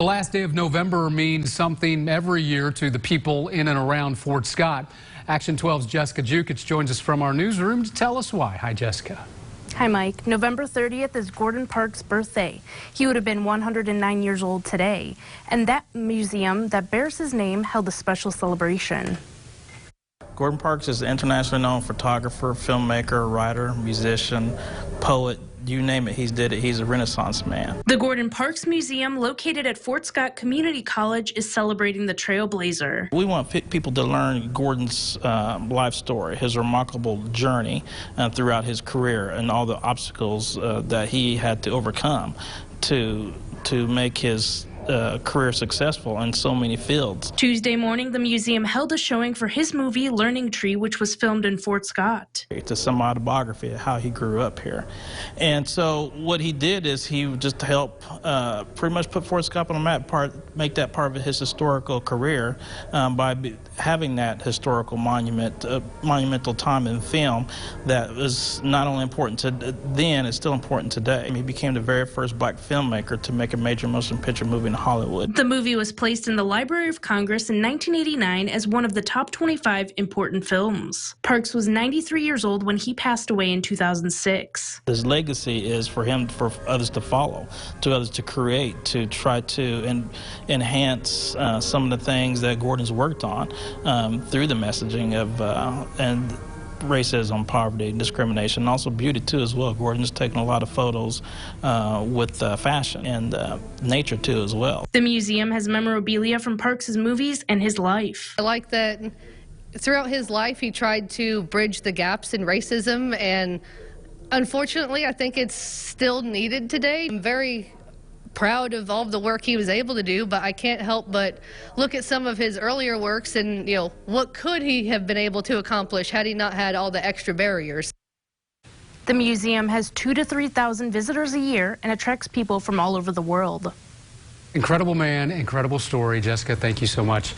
The last day of November means something every year to the people in and around Fort Scott. Action 12's Jessica Jukic joins us from our newsroom to tell us why. Hi, Jessica. Hi, Mike. November 30th is Gordon Parks' birthday. He would have been 109 years old today. And that museum that bears his name held a special celebration. Gordon Parks is an internationally known photographer, filmmaker, writer, musician, poet. You name it, he's did it. He's a Renaissance man. The Gordon Parks Museum, located at Fort Scott Community College, is celebrating the trailblazer. We want people to learn Gordon's life story, his remarkable journey throughout his career and all the obstacles that he had to overcome to make his career successful in so many fields. Tuesday morning, the museum held a showing for his movie Learning Tree, which was filmed in Fort Scott. It's some autobiography of how he grew up here. And so what he did is he just helped pretty much put Fort Scott on the map, make that part of his historical career by having that historical monumental time in film that was not only important then, it's still important today. He became the very first black filmmaker to make a major motion picture movie in Hollywood. The movie was placed in the Library of Congress in 1989 as one of the top 25 important films. Parks was 93 years old when he passed away in 2006. His legacy is for others to follow, to others to create, to try to enhance some of the things that Gordon's worked on through the messaging of and racism, poverty, discrimination, and also beauty too as well. Gordon's taken a lot of photos with fashion and nature too as well. The museum has memorabilia from Parks' movies and his life. I like that throughout his life he tried to bridge the gaps in racism, and unfortunately I think it's still needed today. I'm very proud of all of the work he was able to do, but I can't help but look at some of his earlier works and, what could he have been able to accomplish had he not had all the extra barriers. The museum has 2,000 to 3,000 visitors a year and attracts people from all over the world. Incredible man, incredible story. Jessica, thank you so much.